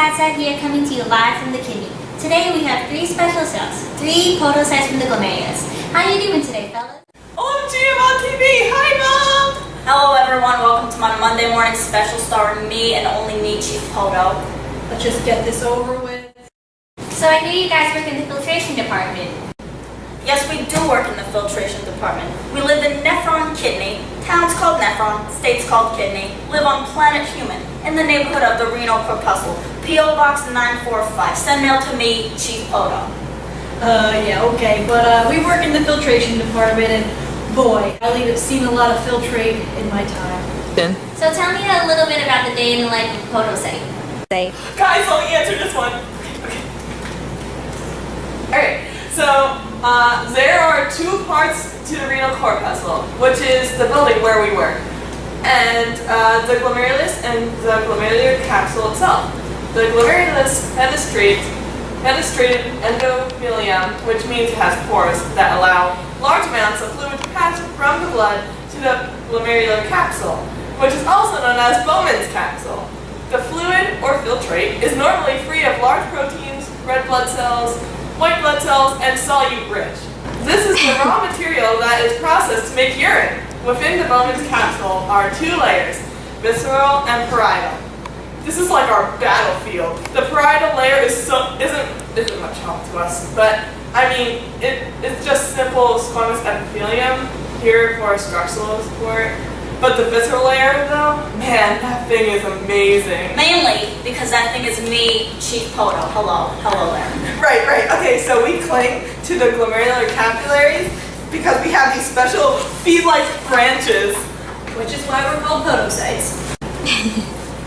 Cat Side here, coming to you live from the kidney. Today we have 3 special cells, 3 podocytes from the glomerulus. How you doing today, fellas? OMG, I'm on TV! Hi, Mom! Hello everyone, welcome to my Monday morning special starring me and only me, Chief Poto. Let's just get this over with. So I hear you guys work in the filtration department. Yes, we do work in the filtration department. We live in Nephron Kidney, town's called Nephron, state's called Kidney, live on planet Human, in the neighborhood of the renal corpuscle. P.O. Box 945, send mail to me, Chief Poto. Yeah, okay, but we work in the filtration department and boy, I've seen a lot of filtrate in my time. So tell me a little bit about the day in the life of a podocyte. Guys, let me answer this one. Okay. Alright, so there are 2 parts to the renal corpuscle, which is the building where we work, and the glomerulus and the glomerular capsule itself. The glomerulus fenestrated endothelium, which means it has pores that allow large amounts of fluid to pass from the blood to the glomerular capsule, which is also known as Bowman's capsule. The fluid, or filtrate, is normally free of large proteins, red blood cells, white blood cells, and solute rich. This is the raw material that is processed to make urine. Within the Bowman's capsule are 2 layers, visceral and parietal. This is like our battlefield. The parietal layer isn't much help to us, but I mean, it's just simple squamous epithelium here for structural support. But the visceral layer though, man, that thing is amazing. Mainly because that thing is me, Chief Poto. Hello there. Right. Okay, so we cling to the glomerular capillaries because we have these special feed-like branches, which is why we're called podocytes.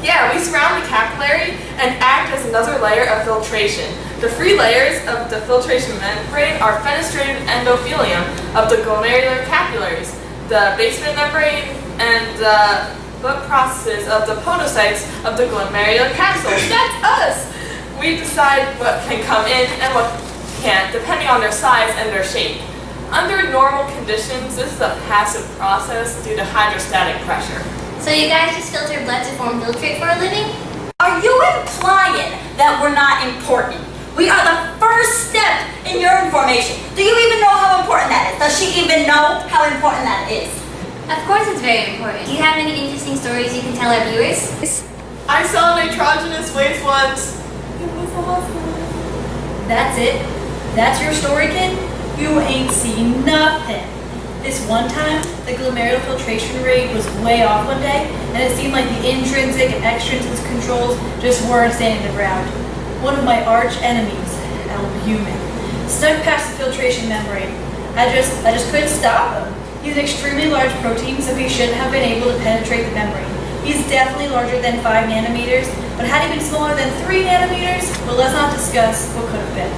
Yeah, we surround the capillary and act as another layer of filtration. The free layers of the filtration membrane are fenestrated endothelium of the glomerular capillaries, the basement membrane, and the blood processes of the podocytes of the glomerular capsule. That's us! We decide what can come in and what can't, depending on their size and their shape. Under normal conditions, this is a passive process due to hydrostatic pressure. So you guys just filter blood to form filtrate for a living? Are you implying that we're not important? We are the first step in urine formation. Do you even know how important that is? Does she even know how important that is? Of course it's very important. Do you have any interesting stories you can tell our viewers? I saw nitrogenous waste once. It was awesome. That's it? That's your story, kid? You ain't seen nothing. This one time, the glomerular filtration rate was way off one day, and it seemed like the intrinsic and extrinsic controls just weren't standing the ground. One of my arch enemies, albumin, snuck past the filtration membrane. I just couldn't stop him. He's an extremely large protein, so he shouldn't have been able to penetrate the membrane. He's definitely larger than 5 nanometers, but had he been smaller than 3 nanometers, well, let's not discuss what could have been.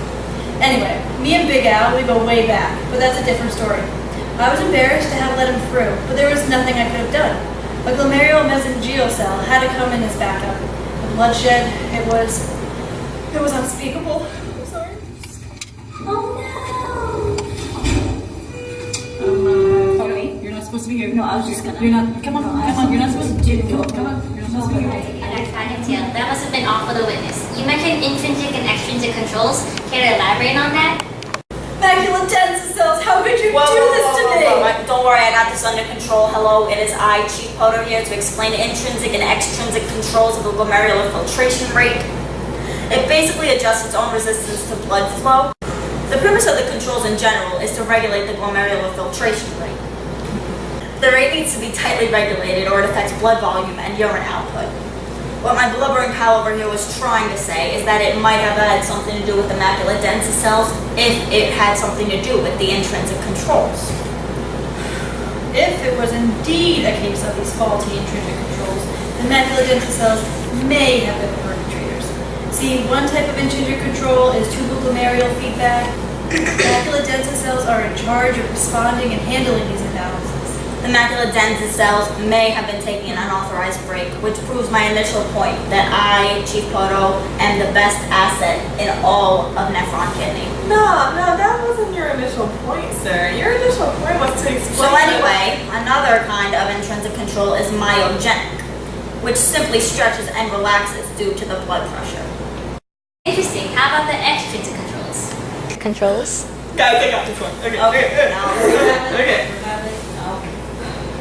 Anyway, me and Big Al, we go way back, but that's a different story. I was embarrassed to have let him through, but there was nothing I could have done. A glomerular mesangial cell had to come in as backup. The bloodshed, it was unspeakable. I'm sorry. Oh Okay, you're not supposed to be here. No, I was just gonna. You're not, come on, you're not supposed to do it. Come on, you're not supposed to be here. no! That must have been off for the witness. You mentioned intrinsic and extrinsic controls. Can you elaborate on that? Macula densa cells, how could you do this to me? Don't worry, I got this under control. Hello, it is I, Chief Poto, here to explain the intrinsic and extrinsic controls of the glomerular filtration rate. It basically adjusts its own resistance to blood flow. The purpose of the controls in general is to regulate the glomerular filtration rate. The rate needs to be tightly regulated or it affects blood volume and urine output. What my blubbering pal over here was trying to say is that it might have had something to do with the macula densa cells if it had something to do with the intrinsic controls. If it was indeed a case of these faulty intrinsic controls, the macula densa cells may have been the perpetrators. See, one type of intrinsic control is tuboglomerular feedback. Macula densa cells are in charge of responding and handling these imbalances. The macula densa cells may have been taking an unauthorized break, which proves my initial point that I, Chief Poto, am the best asset in all of Nephron Kidney. No, that wasn't your initial point, sir. Your initial point was to explain. So anyway, another kind of intrinsic control is myogenic, which simply stretches and relaxes due to the blood pressure. how about the extrinsic controls? Controls? Guys, I got this one. Okay.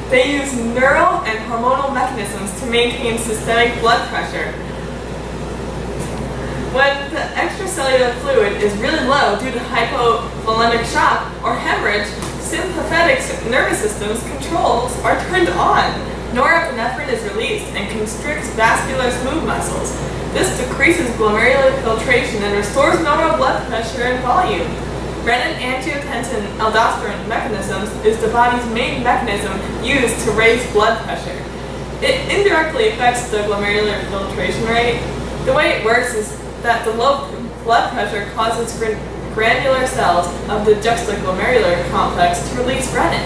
They use neural and hormonal mechanisms to maintain systemic blood pressure. When the extracellular fluid is really low due to hypovolemic shock or hemorrhage, sympathetic nervous system's controls are turned on. Norepinephrine is released and constricts vascular smooth muscles. This decreases glomerular filtration and restores normal blood pressure and volume. Renin-angiotensin-aldosterone mechanisms is the body's main mechanism used to raise blood pressure. It indirectly affects the glomerular filtration rate. The way it works is that the low blood pressure causes granular cells of the juxtaglomerular complex to release renin.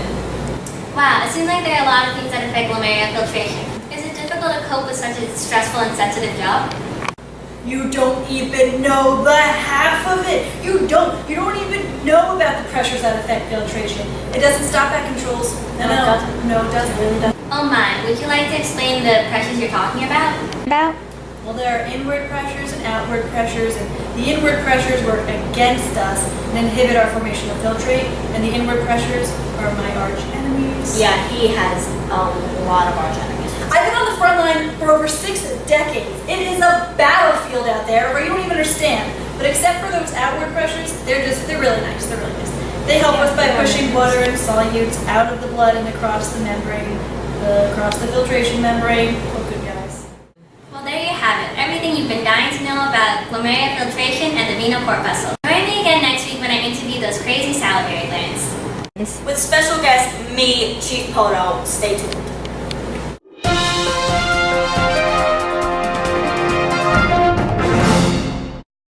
Wow, it seems like there are a lot of things that affect glomerular filtration. Is it difficult to cope with such a stressful and sensitive job? You don't even know the half of it. You don't even know about the pressures that affect filtration. It doesn't stop at controls. No, it doesn't. Really doesn't. Oh my, would you like to explain the pressures you're talking about? Well, there are inward pressures and outward pressures, and the inward pressures work against us and inhibit our formation of filtrate, and the inward pressures are my arch enemies. Yeah, he has a lot of arch enemies. I've been on the front line for over 6 decades. It is a battlefield out there where you don't even understand. But except for those outward pressures, they're really nice. They're really nice. They help us by pushing water and solutes out of the blood and across the membrane, across the filtration membrane. Oh, good guys. Well, there you have it. Everything you've been dying to know about glomerular filtration and the renal corpuscle. Join me again next week when I interview those crazy salivary glands. With special guest, me, Chief Poto. Stay tuned.